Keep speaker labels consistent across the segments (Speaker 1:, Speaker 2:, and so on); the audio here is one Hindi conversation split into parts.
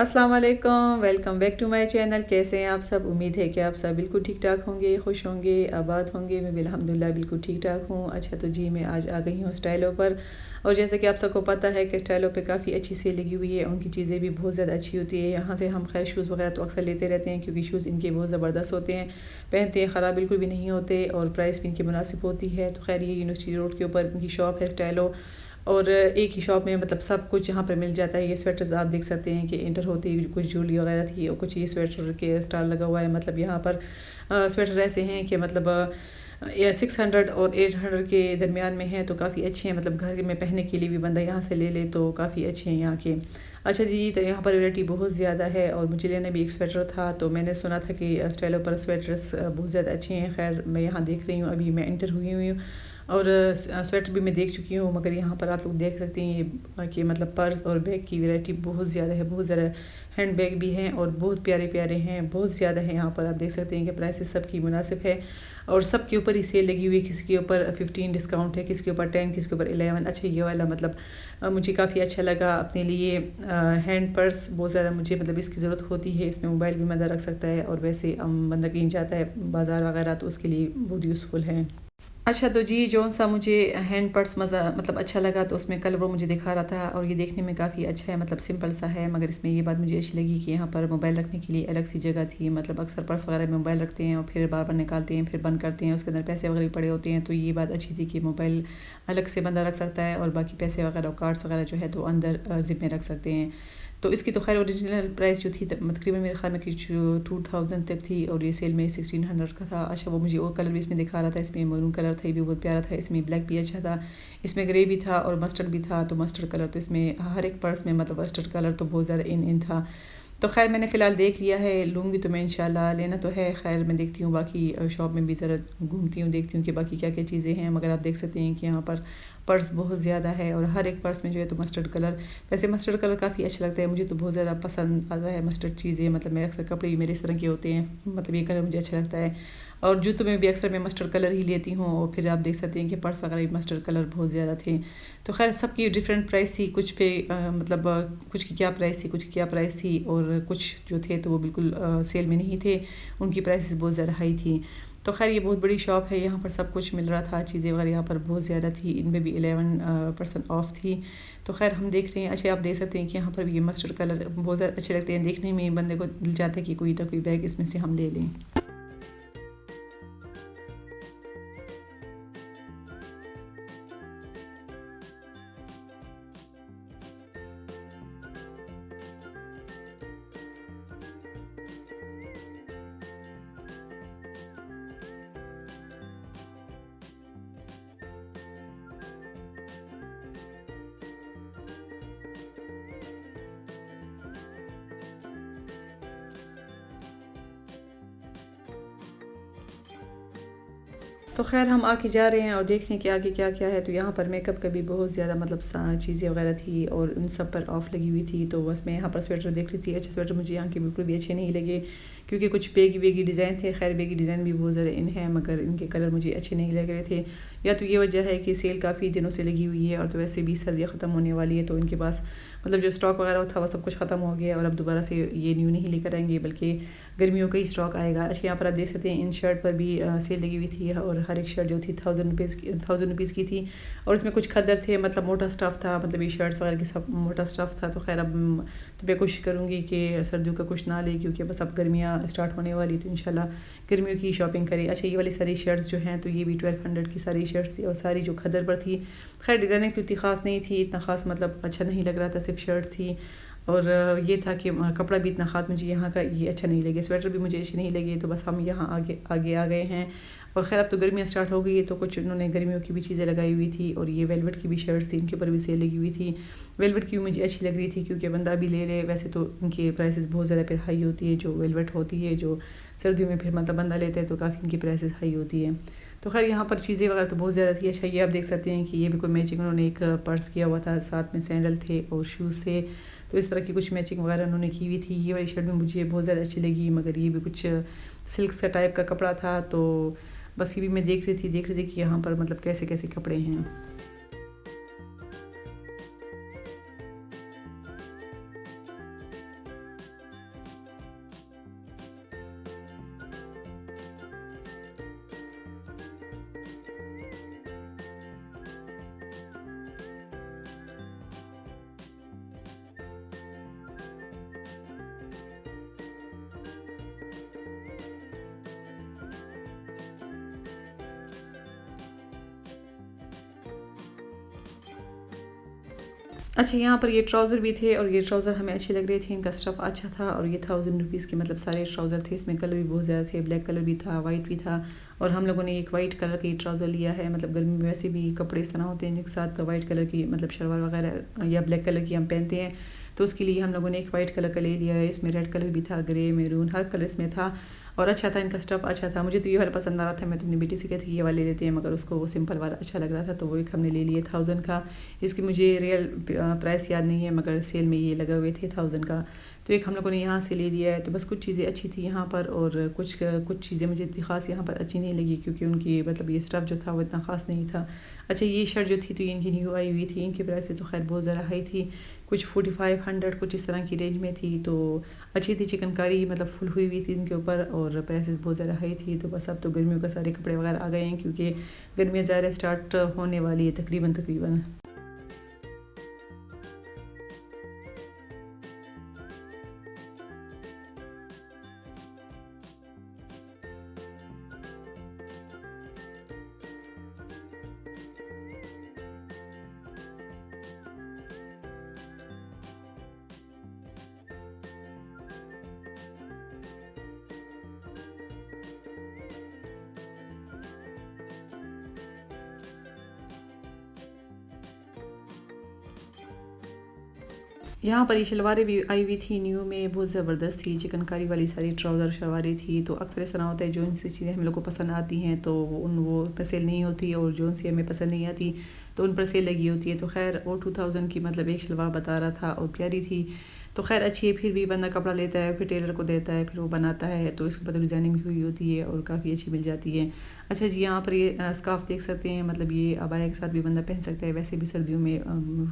Speaker 1: अस्सलाम वालेकुम, welcome back to my channel. कैसे हैं आप सब? उम्मीद है कि आप सब बिल्कुल ठीक ठाक होंगे, खुश होंगे, आबाद होंगे। मैं भी अल्हम्दुलिल्लाह बिल्कुल ठीक ठाक हूँ। अच्छा तो जी, मैं आज आ गई हूँ स्टाइलों पर। और जैसे कि आप सबको पता है कि स्टाइलों पे काफ़ी अच्छी सेल लगी हुई है, उनकी चीज़ें भी बहुत ज़्यादा अच्छी होती है। यहाँ से हम खैर शूज़ वगैरह तो अक्सर लेते रहते हैं, क्योंकि शूज़ इनके बहुत ज़बरदस्त होते हैं, पहनते हैं ख़राब बिल्कुल भी नहीं होते, और प्राइस भी इनकी मुनासिब होती है। तो खैर ये यूनिवर्सिटी रोड के ऊपर इनकी शॉप है स्टाइलो, और एक ही शॉप में मतलब सब कुछ यहाँ पर मिल जाता है। ये स्वेटर्स आप देख सकते हैं कि इंटर होती ही कुछ ज्वेलरी वगैरह थी, और कुछ ये स्वेटर के स्टॉल लगा हुआ है। मतलब यहाँ पर स्वेटर ऐसे हैं कि मतलब 600 और 800 के दरमियान में है, तो काफ़ी अच्छे हैं। मतलब घर में पहनने के लिए भी बंदा यहाँ से ले ले तो काफ़ी अच्छे हैं यहाँ के। अच्छा जी, तो यहाँ पर वैरायटी बहुत ज़्यादा है, और मुझे लेना भी एक स्वेटर था, तो मैंने सुना था कि स्टाइलों पर स्वेटर्स बहुत ज़्यादा अच्छे हैं। खैर मैं यहाँ देख रही हूँ, अभी मैं इंटर हुई हुई हूँ, और स्वेटर भी मैं देख चुकी हूँ, मगर यहाँ पर आप लोग देख सकते हैं ये कि मतलब पर्स और बैग की वैरायटी बहुत ज़्यादा है, बहुत ज़्यादा। हैंड बैग भी हैं और बहुत प्यारे प्यारे हैं, बहुत ज़्यादा है। यहाँ पर आप देख सकते हैं कि प्राइसेस सबकी मुनासिब है, और सब के ऊपर ही सेल लगी हुई है। किसी के ऊपर 15 डिस्काउंट है, किसी के ऊपर 10, किसी के ऊपर 11। अच्छा ये वाला मतलब मुझे काफ़ी अच्छा लगा अपने लिए। हैंड पर्स बहुत ज़्यादा मुझे मतलब इसकी ज़रूरत होती है। इसमें मोबाइल भी बंदा रख सकता है, और वैसे बंदा कहीं जाता है बाज़ार वगैरह, तो उसके लिए बहुत यूज़फुल है। अच्छा तो जी, जौन-सा मुझे हैंड पर्स मज़ा मतलब अच्छा लगा, तो उसमें कलर वो मुझे दिखा रहा था, और ये देखने में काफ़ी अच्छा है, मतलब सिंपल सा है। मगर इसमें ये बात मुझे अच्छी लगी कि यहाँ पर मोबाइल रखने के लिए अलग सी जगह थी। मतलब अक्सर पर्स वगैरह में मोबाइल रखते हैं और फिर बार-बार निकालते हैं, फिर बंद करते हैं, उसके अंदर पैसे वगैरह भी पड़े होते हैं। तो ये बात अच्छी थी कि मोबाइल अलग से बंदा रख सकता है, और बाकी पैसे वगैरह और कार्ड्स वगैरह जो है तो अंदर ज़िप में रख सकते हैं। तो इसकी तो खैर ओरिजिनल प्राइस जो थी तकरीबन मेरे ख्याल में कि 2000 तक थी, और ये सेल में 1600 का था। अच्छा वो मुझे और कलर भी इसमें दिखा रहा था, इसमें मरून कलर था, ये भी बहुत प्यारा था। इसमें ब्लैक भी अच्छा था, इसमें ग्रे भी था, और मस्टर्ड भी था। तो मस्टर्ड कलर तो इसमें हर एक पर्स में मतलब मस्टर्ड कलर तो बहुत ज़्यादा इन था। तो खैर मैंने फ़िलहाल देख लिया है, लूँगी तो मैं इंशाल्लाह। लेना तो है, खैर मैं देखती हूँ बाकी शॉप में भी ज़रा घूमती हूँ, देखती हूँ कि बाकी क्या क्या चीज़ें हैं। मगर आप देख सकते हैं कि यहाँ पर पर्स बहुत ज़्यादा है, और हर एक पर्स में जो है तो मस्टर्ड कलर। वैसे मस्टर्ड कलर काफ़ी अच्छा लगता है, मुझे तो बहुत ज़्यादा पसंद आता है मस्टर्ड चीज़ें। मतलब मैं अक्सर कपड़े भी मेरे इस तरह के होते हैं, मतलब ये कलर मुझे अच्छा लगता है। और जूतों में भी अक्सर मैं मस्टर्ड कलर ही लेती हूँ, और फिर आप देख सकते हैं कि पर्स वगैरह भी मस्टर्ड कलर बहुत ज़्यादा थे। तो खैर सबकी डिफरेंट प्राइस थी, कुछ पे मतलब कुछ की क्या प्राइस थी, कुछ की क्या प्राइस थी, और कुछ जो थे तो वो बिल्कुल सेल में नहीं थे, उनकी प्राइसेस बहुत ज़्यादा हाई थी। तो खैर ये बहुत बड़ी शॉप है, यहाँ पर सब कुछ मिल रहा था, चीज़ें वगैरह यहाँ पर बहुत ज़्यादा थी, इनमें भी 11% ऑफ थी। तो खैर हम देख रहे हैं। अच्छा आप देख सकते हैं कि यहाँ पर भी ये मस्टर्ड कलर बहुत ज़्यादा अच्छे लगते हैं, देखने में बंदे को दिल चाहता है कि कोई ना कोई बैग इसमें से हम ले लें। तो ख़ैर हम आके जा रहे हैं, और देखते हैं कि आगे क्या-क्या है। तो यहाँ पर मेकअप का भी बहुत ज़्यादा मतलब सा चीज़ें वगैरह थी, और उन सब पर ऑफ़ लगी हुई थी। तो बस मैं यहाँ पर स्वेटर देख रही थी। अच्छे स्वेटर मुझे यहाँ के बिल्कुल भी अच्छे नहीं लगे, क्योंकि कुछ बेगी-बेगी डिज़ाइन थे। ख़ैर बेगी डिज़ाइन भी बहुत ज़्यादा इन है, मगर इनके कलर मुझे अच्छे नहीं लग रहे थे। या तो ये वजह है कि सेल काफ़ी दिनों से लगी हुई है, और तो वैसे भी सर्दियाँ ख़त्म होने वाली है, तो इनके पास मतलब जो स्टॉक वगैरह था वो सब कुछ ख़त्म हो गया, और अब दोबारा से ये न्यू नहीं लेकर आएँगे, बल्कि गर्मियों का ही स्टॉक आएगा। अच्छा यहाँ पर आप देख सकते हैं इन शर्ट पर भी सेल लगी हुई थी, और हर एक शर्ट जो थी 1000 रुपीज़ की थी, और उसमें कुछ खद्दर थे, मतलब मोटा स्टफ़ था, मतलब ये शर्ट्स वगैरह के सब मोटा स्टफ़ था। तो खैर अब तो मैं कोशिश करूँगी कि सर्दियों का कुछ ना ले, क्योंकि बस अब गर्मियाँ स्टार्ट होने वाली, तो इंशाल्लाह गर्मियों की शॉपिंग करें। अच्छा ये वाली सारी शर्ट्स जो हैं, तो ये भी 1200 की सारी शर्ट्स थी, और सारी जो खद्दर पर थी। खैर डिज़ाइनिंग तो इतनी ख़ास नहीं थी, इतना ख़ास मतलब अच्छा नहीं लग रहा था, सिर्फ शर्ट थी। और ये था कि कपड़ा भी इतना ख़ास मुझे यहाँ का ये अच्छा नहीं लगे, स्वेटर भी मुझे अच्छे नहीं लगे। तो बस हम यहाँ आगे आगे आ गए हैं। और ख़ैर अब तो गर्मियाँ स्टार्ट हो गई है, तो कुछ उन्होंने गर्मियों की भी चीज़ें लगाई हुई थी, और ये वेलवेट की भी शर्ट्स थी, इनके ऊपर भी सेल लगी हुई थी। वेलवेट की भी मुझे अच्छी लग रही थी, क्योंकि बंदा भी ले ले। वैसे तो इनकी प्राइसेस बहुत ज़्यादा फिर हाई होती है, जो वेलवेट होती है, जो सर्दियों में फिर मतलब बंदा लेता है, तो काफ़ी इनकी प्राइसेस हाई होती है। तो खैर यहाँ पर चीज़ें वगैरह तो बहुत ज़्यादा थी। अच्छा ये आप देख सकते हैं कि ये भी कोई मैचिंग उन्होंने एक पर्स किया हुआ था, साथ में सैंडल थे और शूज़ थे। तो इस तरह की कुछ मैचिंग वगैरह उन्होंने की हुई थी। ये वाली शर्ट भी मुझे बहुत ज़्यादा अच्छी लगी, मगर ये भी कुछ सिल्क सा टाइप का कपड़ा था। तो बस ये भी मैं देख रही थी कि यहाँ पर मतलब कैसे-कैसे कपड़े हैं। अच्छा, यहाँ पर ये ट्राउज़र भी थे और ये ट्राउज़र हमें अच्छे लग रहे थे, इनका स्टफ़ अच्छा था और ये 1000 रुपीज़ के मतलब सारे ट्राउज़र थे। इसमें कलर भी बहुत ज़्यादा थे, ब्लैक कलर भी था, वाइट भी था और हम लोगों ने एक वाइट कलर का ये ट्राउज़र लिया है। मतलब गर्मी में वैसे भी कपड़े इस तरह होते हैं जिनके साथ वाइट कलर की मतलब शलवार वगैरह या ब्लैक कलर की हम पहनते हैं, तो उसके लिए हम लोगों ने एक वाइट कलर का ले लिया है। इसमें रेड कलर भी था, ग्रे, मैरून हर कलर इसमें था और अच्छा था, इनका स्टफ़ अच्छा था। मुझे तो ये वाला पसंद आ रहा था, मैं तो अपनी बेटी से कहती थी ये वाले लेते हैं, मगर उसको वो सिंपल वाला अच्छा लग रहा था तो वो एक हमने ले लिया 1000 का। इसकी मुझे रियल प्राइस याद नहीं है मगर सेल में ये लगे हुए थे 1000 का, तो एक हम लोगों ने यहाँ से ले लिया है। तो बस कुछ चीज़ें अच्छी थी यहाँ पर और कुछ चीज़ें मुझे इतनी ख़ास यहाँ पर अच्छी नहीं लगी क्योंकि उनकी मतलब ये स्टफ़ जो था वो इतना ख़ास नहीं था। अच्छा, ये शर्ट जो थी तो ये इनकी न्यू आई हुई थी, इनकी प्राइस तो खैर बहुत ज़्यादा हाई थी, कुछ 4500 कुछ इस तरह की रेंज में थी, तो अच्छी थी। चिकनकारी मतलब फुल हुई हुई थी इनके ऊपर और प्राइसेस बहुत ज़्यादा हाई थी। तो बस अब तो गर्मियों का सारे कपड़े वगैरह आ गए हैं क्योंकि गर्मियाँ ज़्यादा स्टार्ट होने वाली है तकरीबन। यहाँ पर ये शलवारें भी आई हुई थी न्यू में, बहुत ज़बरदस्त थी, चिकनकारी वाली सारी ट्राउज़र शलवारें थी। तो अक्सर इस तरह होता है जो सी चीज़ें हम लोग को पसंद आती हैं तो वो पर सेल नहीं होती और जो सी हमें पसंद नहीं आती तो उन पर सेल लगी होती है। तो खैर वो 2000 की मतलब एक शलवार बता रहा था और प्यारी थी, तो खैर अच्छी है। फिर भी बंदा कपड़ा लेता है, फिर टेलर को देता है, फिर वो बनाता है, तो इसके ऊपर डिज़ाइनिंग भी हुई होती है और काफ़ी अच्छी मिल जाती है। अच्छा जी, यहाँ पर ये स्कार्फ़ देख सकते हैं, मतलब ये अबाया के साथ भी बंदा पहन सकता है, वैसे भी सर्दियों में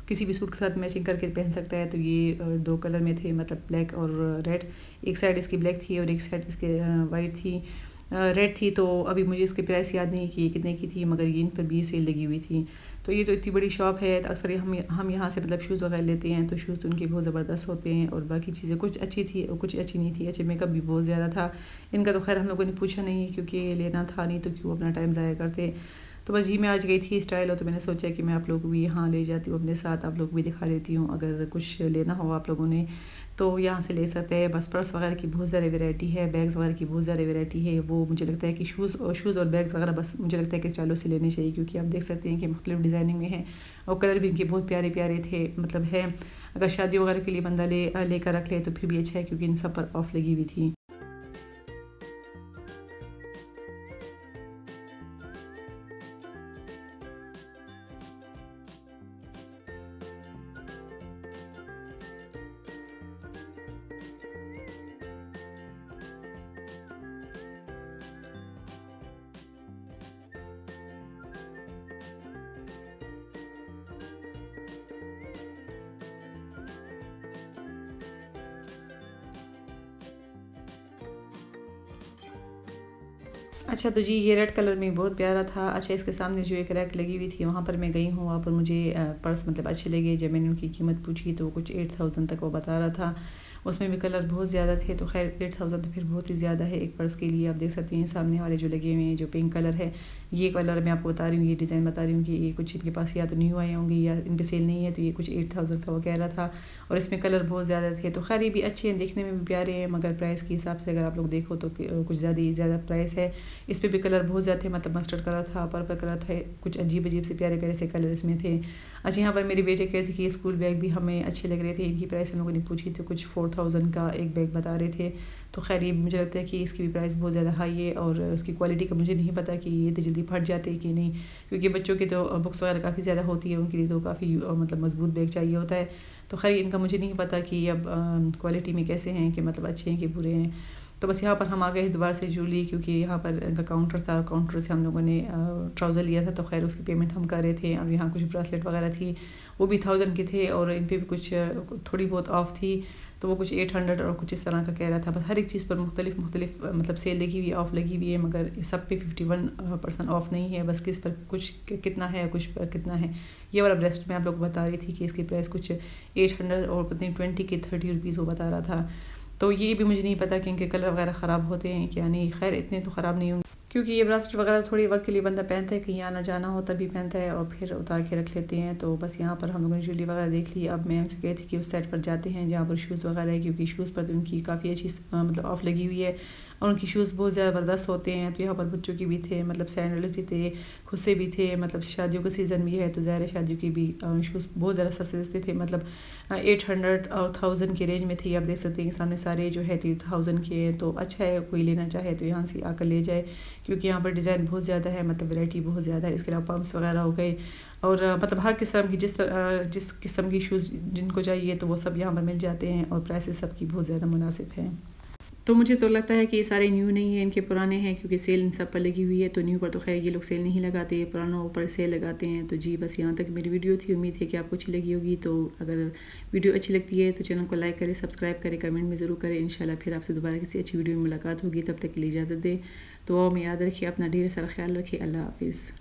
Speaker 1: किसी भी सूट के साथ मैचिंग करके पहन सकता है। तो ये दो कलर में थे, मतलब ब्लैक और रेड, एक साइड इसकी ब्लैक थी और एक साइड इसके वाइट थी, रेड थी। तो अभी मुझे इसकी प्राइस याद नहीं कि कितने की थी, मगर ये इन पर भी सेल लगी हुई थी। तो ये तो इतनी बड़ी शॉप है, तो अक्सर हम यहाँ से मतलब शूज़ वगैरह लेते हैं, तो शूज़ तो उनके बहुत ज़बरदस्त होते हैं और बाकी चीज़ें कुछ अच्छी थी और कुछ अच्छी नहीं थी। अच्छा, मेकअप भी बहुत ज़्यादा था इनका, तो खैर हम लोगों ने पूछा नहीं क्योंकि लेना था नहीं तो क्यों अपना टाइम ज़ाया करते। तो बस जी, मैं आज गई थी स्टाइल, हो तो मैंने सोचा कि मैं आप लोगों को भी यहाँ ले जाती हूँ अपने साथ, आप लोग भी दिखा देती हूँ, अगर कुछ लेना हो आप लोगों ने तो यहाँ से ले सकते हैं। बस पर्स वगैरह की बहुत ज़्यादा वैरायटी है, बैग्स वगैरह की बहुत ज़्यादा वैरायटी है। वो मुझे लगता है कि शूज़ और बैग्स वगैरह बस मुझे लगता है कि स्टाइलों से लेने चाहिए क्योंकि आप देख सकते हैं कि मुख्तलिफ डिज़ाइनिंग में है और कलर भी इनके बहुत प्यारे प्यारे थे। मतलब है, अगर शादी वगैरह के लिए बंदा लेकर रख ले तो फिर भी अच्छा है क्योंकि इन सब पर ऑफ लगी हुई थी। अच्छा, तो जी ये रेड कलर में बहुत प्यारा था। अच्छा, इसके सामने जो एक रैक लगी हुई थी वहाँ पर मैं गई हूँ, वहाँ पर मुझे पर्स मतलब अच्छे लगे। जब मैंने उनकी कीमत पूछी तो वो कुछ 8000 तक वो बता रहा था, उसमें भी कलर बहुत ज़्यादा थे। तो खैर 8000 तो फिर बहुत ही ज़्यादा है एक पर्स के लिए। आप देख सकते हैं सामने वाले जो लगे हुए हैं, जो पिंक कलर है, ये कलर मैं आपको बता रही हूँ, ये डिज़ाइन बता रही हूँ कि ये कुछ इनके पास या तो न्यू आए होंगे या इन पर सेल नहीं है, तो ये कुछ 8000 का वो कह रहा था और इसमें कलर बहुत ज़्यादा थे। तो खैर ये भी अच्छे हैं, देखने में भी प्यारे हैं, मगर प्राइस के हिसाब से अगर आप लोग देखो तो कुछ ज़्यादा प्राइस है। इस पे भी कलर बहुत ज़्यादा थे, मतलब मस्टर्ड कलर था, पर्पल कलर था, कुछ अजीब अजीब से प्यारे प्यारे से कलर इसमें थे। अच्छा, यहाँ पर मेरी बेटे कह रहे थे कि स्कूल बैग भी हमें अच्छे लग रहे थे, इनकी प्राइस हम लोगों ने पूछी तो कुछ 4000 का एक बैग बता रहे थे। तो खैर ये मुझे लगता है कि इसकी भी प्राइस बहुत ज़्यादा हाई है और उसकी क्वालिटी का मुझे नहीं पता कि ये तो जल्दी फट जाते हैं कि नहीं, क्योंकि बच्चों की तो बुक्स वगैरह काफ़ी ज़्यादा होती है, उनके लिए तो काफ़ी मतलब मजबूत बैग चाहिए होता है। तो खैर इनका मुझे नहीं पता कि अब क्वालिटी में कैसे हैं, कि मतलब अच्छे हैं कि बुरे हैं। तो बस यहाँ पर हम आ गए दोबारा से जूली, क्योंकि यहाँ पर इनका काउंटर था, काउंटर से हम लोगों ने ट्राउज़र लिया था, तो खैर उसकी पेमेंट हम कर रहे थे। और यहाँ कुछ ब्रासलेट वगैरह थी, वो भी 1000 के थे और इन पर भी कुछ थोड़ी बहुत ऑफ थी, तो वो कुछ 800 और कुछ इस तरह का कह रहा था। बस हर एक चीज़ पर मुख्तलिफ मतलब सेल लगी हुई है, ऑफ़ लगी हुई है, मगर सब पे 51% ऑफ़ नहीं है, बस किस पर कुछ कितना है, कुछ पर कितना है। ये वाला ब्रेस्ट में आप लोग बता रही थी कि इसकी प्राइस कुछ 800 और पता नहीं 20 के 30 रुपीज़ वो बता रहा था। तो ये भी मुझे नहीं पता कि इनके कलर वगैरह ख़राब होते हैं क्या नहीं, खैर इतने तो ख़राब नहीं होंगे। क्योंकि ये ब्रासलेट वगैरह थोड़ी वक्त के लिए बंदा पहनता है, कहीं आना जाना हो तभी पहनता है और फिर उतार के रख लेते हैं। तो बस यहाँ पर हम लोगों ने ज्वेलरी वगैरह देख ली। अब मैं उनसे कहती थी कि उस साइड पर जाते हैं जहाँ पर शूज़ वगैरह है, क्योंकि शूज़ पर तो उनकी काफ़ी अच्छी मतलब ऑफ़ लगी हुई है और उनकी शूज़ बहुत ज़्यादा ज़बरदस्त होते हैं। तो यहाँ पर बच्चों के भी थे, मतलब सैंडल भी थे, खुद से भी थे, मतलब शादियों का सीज़न भी है तो ज़ाहिर है शादियों के भी शूज़ बहुत ज़्यादा सस्ते थे, मतलब 800 और 1000 के रेंज में थे। आप देख सकते हैं कि सामने सारे जो है 3000 के हैं। तो अच्छा है, कोई लेना चाहे तो यहाँ से आकर ले जाए, क्योंकि यहाँ पर डिज़ाइन बहुत ज़्यादा है, मतलब वैरायटी बहुत ज़्यादा है। इसके अलावा पम्प्स वगैरह हो गए और मतलब हर किस्म की जिस किस्म की शूज़ जिनको चाहिए तो वो सब यहाँ पर मिल जाते हैं और प्राइसेस सबकी बहुत ज़्यादा मुनासिब हैं। तो मुझे तो लगता है कि ये सारे न्यू नहीं हैं, इनके पुराने हैं, क्योंकि सेल इन सब पर लगी हुई है। तो न्यू पर तो खैर ये लोग सेल नहीं लगाते, ये पुरानों पर सेल लगाते हैं। तो जी बस यहाँ तक मेरी वीडियो थी, उम्मीद है कि आपको अच्छी लगी होगी। तो अगर वीडियो अच्छी लगती है तो चैनल को लाइक करें, सब्सक्राइब करें, कमेंट में ज़रूर करें। इंशाल्लाह फिर आपसे दोबारा किसी अच्छी वीडियो में मुलाकात होगी, तब तक के लिए इजाज़त दें। तो में याद रखिए, अपना ढेर सारा ख्याल रखिए। अल्लाह हाफिज़।